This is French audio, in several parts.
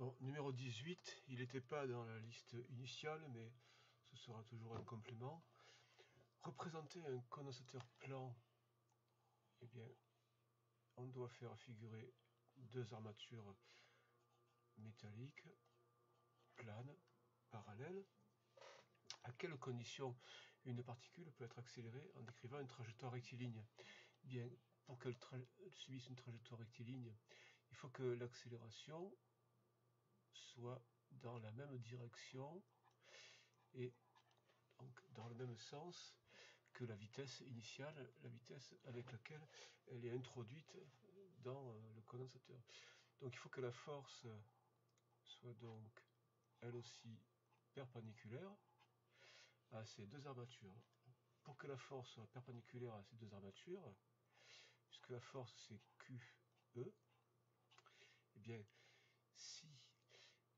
Bon, numéro 18, il n'était pas dans la liste initiale, mais ce sera toujours un complément. Représenter un condensateur plan, eh bien, on doit faire figurer deux armatures métalliques, planes, parallèles. À quelles conditions une particule peut être accélérée en décrivant une trajectoire rectiligne? Eh bien, pour qu'elle subisse une trajectoire rectiligne, il faut que l'accélération soit dans la même direction et donc dans le même sens que la vitesse initiale, la vitesse avec laquelle elle est introduite dans le condensateur. Donc il faut que la force soit donc elle aussi perpendiculaire à ces deux armatures. Pour que la force soit perpendiculaire à ces deux armatures, puisque la force c'est QE, eh bien si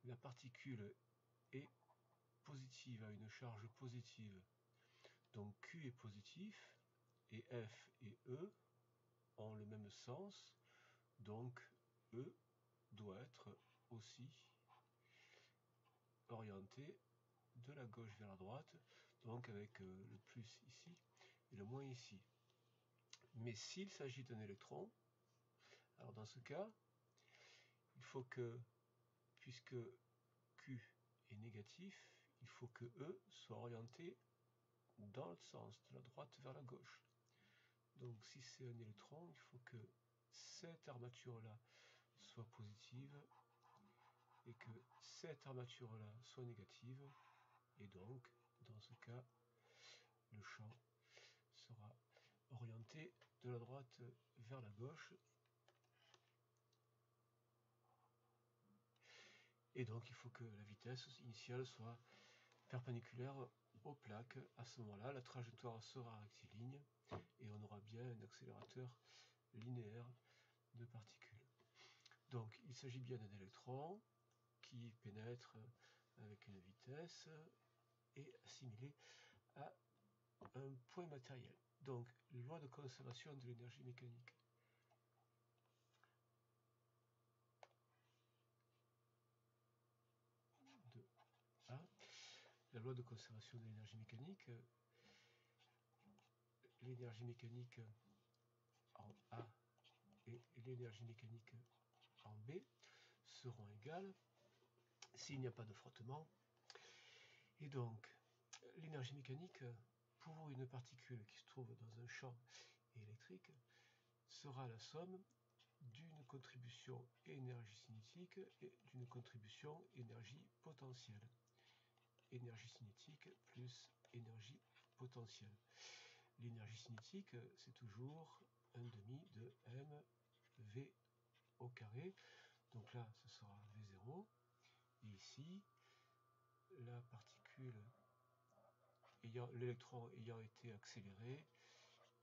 la particule est positive à une charge positive, donc Q est positif et F et E ont le même sens, donc E doit être aussi orienté de la gauche vers la droite, donc avec le plus ici et le moins ici. Mais s'il s'agit d'un électron, alors dans ce cas, il faut que, puisque Q est négatif, il faut que E soit orienté dans l'autre sens, de la droite vers la gauche. Donc si c'est un électron, il faut que cette armature-là soit positive et que cette armature-là soit négative. Et donc, dans ce cas, le champ sera orienté de la droite vers la gauche. Et donc, il faut que la vitesse initiale soit perpendiculaire aux plaques. À ce moment-là, la trajectoire sera rectiligne et on aura bien un accélérateur linéaire de particules. Donc, il s'agit bien d'un électron qui pénètre avec une vitesse et assimilé à un point matériel. Donc, loi de conservation de l'énergie mécanique. De A. La loi de conservation de l'énergie mécanique. L'énergie mécanique en A et l'énergie mécanique en B seront égales s'il n'y a pas de frottement. Et donc, l'énergie mécanique pour une particule qui se trouve dans un champ électrique sera la somme d'une contribution énergie cinétique et d'une contribution énergie potentielle. Énergie cinétique plus énergie potentielle. L'énergie cinétique, c'est toujours 1/2 de mv au carré. Donc là, ce sera V0. Et ici, la particule, l'électron ayant été accéléré,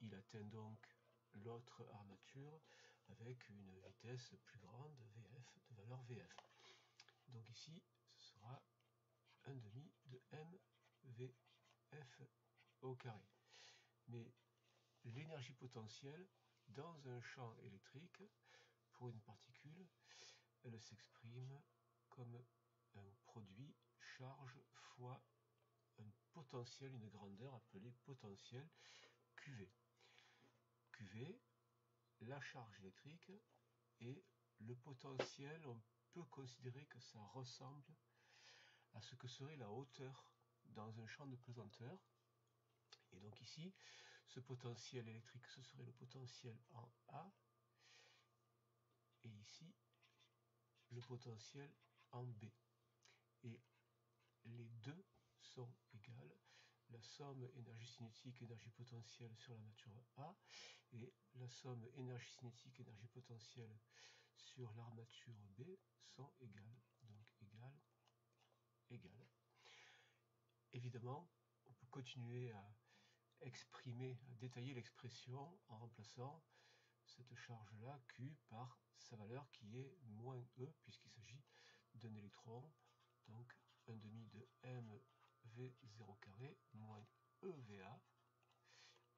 il atteint donc l'autre armature avec une vitesse plus grande, Vf, de valeur Vf. Donc ici, ce sera 1/2 de mvf au carré. Mais l'énergie potentielle dans un champ électrique, pour une particule, elle s'exprime comme un produit charge fois un potentiel, une grandeur appelée potentiel QV. QV, la charge électrique, et le potentiel, on peut considérer que ça ressemble à ce que serait la hauteur dans un champ de pesanteur. Et donc ici, ce potentiel électrique, ce serait le potentiel en A, et ici, le potentiel en B. Et les deux sont égales. La somme énergie cinétique, énergie potentielle sur l'armature A et la somme énergie cinétique, énergie potentielle sur l'armature B sont égales. Donc égales, égales. Évidemment, on peut continuer à exprimer, à détailler l'expression en remplaçant cette charge-là, Q, par sa valeur qui est moins E, puisqu'il s'agit d'un électron. Donc 1/2 de mv0 carré moins EVA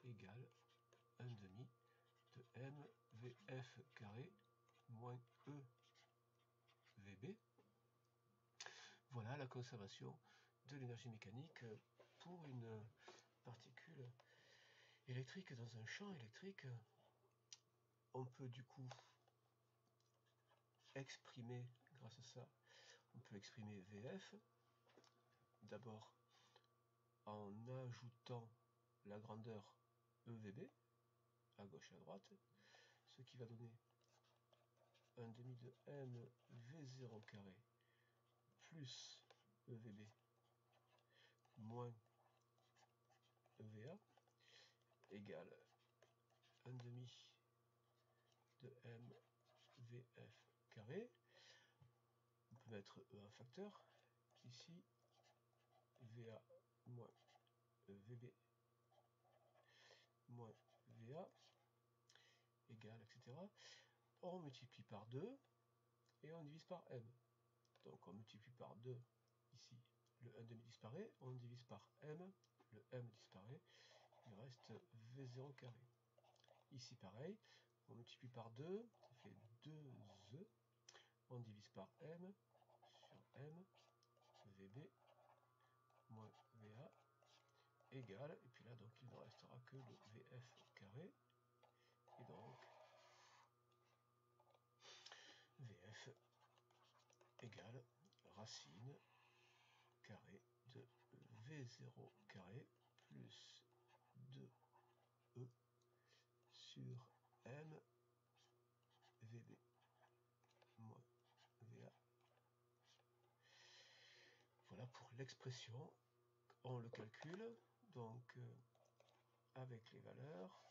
égale 1/2 de mvf carré moins EVB. conservation de l'énergie mécanique pour une particule électrique dans un champ électrique. On peut du coup exprimer, grâce à ça, on peut exprimer VF, d'abord en ajoutant la grandeur EVB, à gauche et à droite, ce qui va donner un demi de M V0 carré plus EVB moins EVA égale un demi de M VF carré. On peut mettre E un facteur, ici VA moins VB moins VA égale, etc. On multiplie par 2 et on divise par M. Donc on multiplie par 2 ici, le 1,5 disparaît, on divise par M, le M disparaît, il reste V0 carré. Ici pareil, on multiplie par 2, ça fait 2E, on divise par M, sur M, VB moins VA égale, et puis là donc il ne restera que le VF carré, et donc VF égale racine carré de V0 carré plus 2E sur M VB moins VA. Voilà pour l'expression. On le calcule donc avec les valeurs.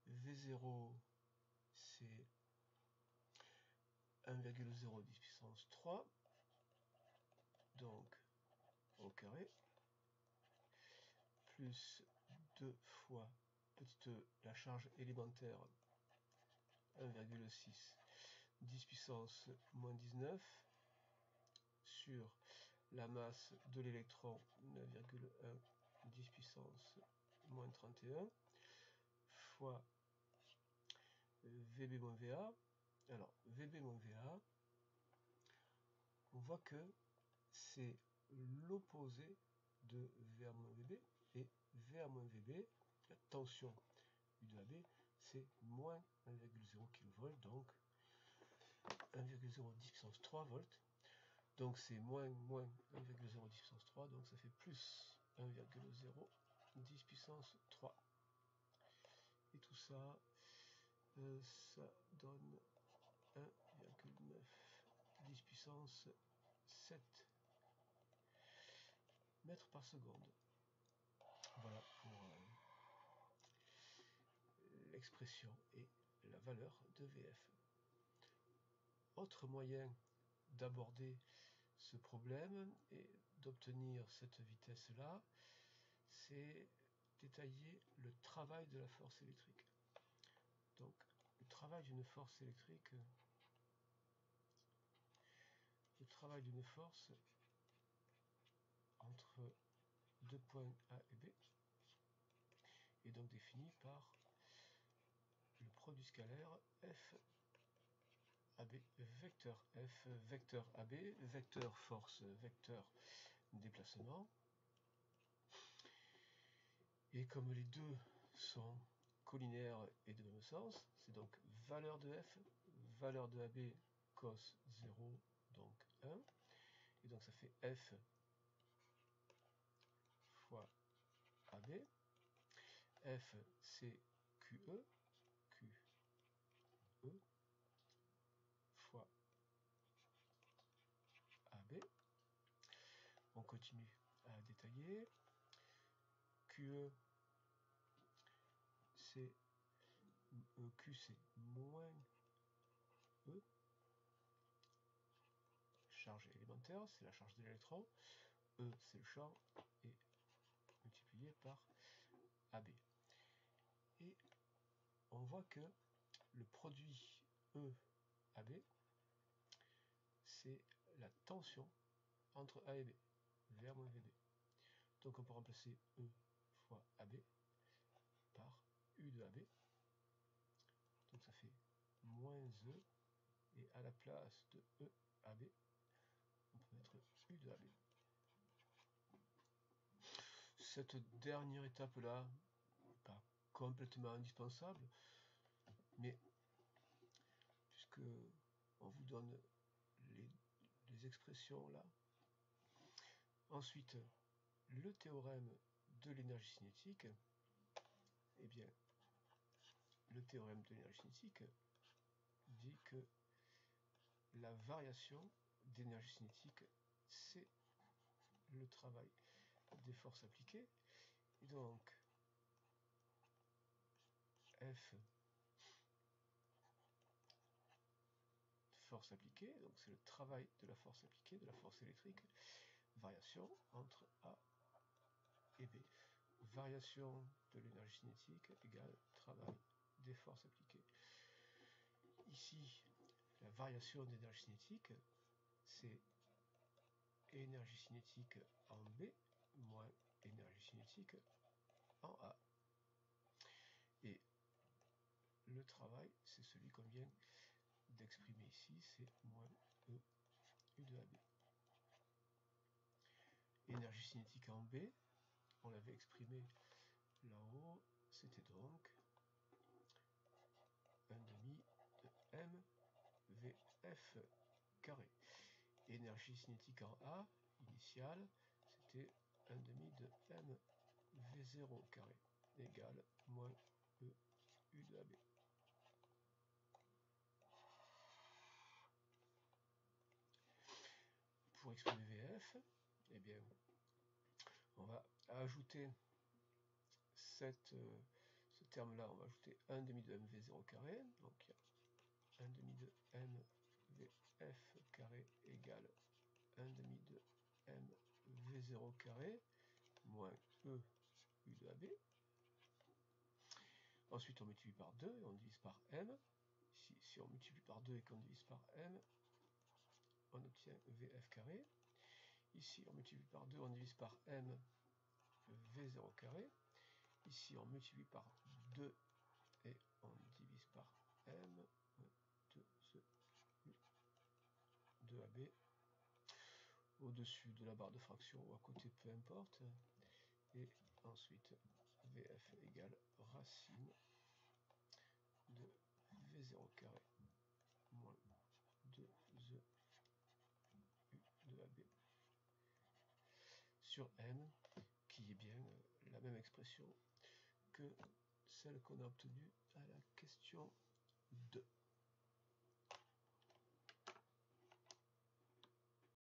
V0 c'est 1,0 10 puissance 3, donc au carré, plus 2 fois petite e, la charge élémentaire 1,6 10 puissance moins 19 sur la masse de l'électron 9,1 10 puissance moins 31 fois VB moins VA. Alors VB moins VA, on voit que c'est l'opposé de VA moins VB, et VA moins VB, la tension U de AB, c'est moins 1,0 kV, donc 1,0 10 puissance 3 volts. Donc c'est moins 1,0 10 puissance 3, donc ça fait plus 1,0 10 puissance 3. Et tout ça, ça donne 1,9 10 puissance 7 mètres par seconde. Voilà pour l'expression et la valeur de VF. Autre moyen d'aborder ce problème et d'obtenir cette vitesse-là, c'est détailler le travail de la force électrique. Donc, le travail d'une force électrique, le travail d'une force entre deux points A et B est donc défini par le produit scalaire F AB, vecteur F, vecteur AB, vecteur force, vecteur déplacement. Et comme les deux sont collinaires et de même sens, c'est donc valeur de F, valeur de AB cos 0, donc 1. Et donc ça fait F fois AB. F c'est QE, QE fois AB. On continue à détailler. QE c'est Q c'est moins E, charge élémentaire, c'est la charge de l'électron, E c'est le champ, et multiplié par AB. Et on voit que le produit E-AB, c'est la tension entre A et B, VA moins VB. Donc on peut remplacer E fois AB par U de AB. Donc ça fait moins E, et à la place de EAB, on peut U de AB. Cette dernière étape-là, pas complètement indispensable, mais puisque on vous donne les expressions là. Ensuite, le théorème de l'énergie cinétique, eh bien, le théorème de l'énergie cinétique dit que la variation d'énergie cinétique, c'est le travail des forces appliquées. Et donc, F force appliquée, donc c'est le travail de la force appliquée, de la force électrique, variation entre A et B. Variation de l'énergie cinétique égale travail des forces appliquées. Ici, la variation d'énergie cinétique, c'est énergie cinétique en B moins énergie cinétique en A. Et le travail, c'est celui qu'on vient d'exprimer ici, c'est moins E U de AB. Énergie cinétique en B, on l'avait exprimé là-haut, c'était donc 1/2 de M VF carré. Énergie cinétique en A, initiale, c'était 1/2 de M V0 carré, égale moins E U de AB. Pour exprimer VF, eh bien, on va ajouter ce terme-là, on va ajouter 1/2 de MV0 carré, donc il y a 1/2 de MVF carré égale 1/2 de MV0 carré moins E U de AB. Ensuite, on multiplie par 2 et on divise par M. Ici, si on multiplie par 2 et qu'on divise par M, on obtient VF carré. Ici, on multiplie par 2, on divise par M, V0 carré. Ici, on multiplie par 2 et on divise par M, 2 AB. Au-dessus de la barre de fraction ou à côté, peu importe. Et ensuite, VF égale racine de V0 carré moins 2E U de AB sur M, qui est bien la même expression que celle qu'on a obtenue à la question 2.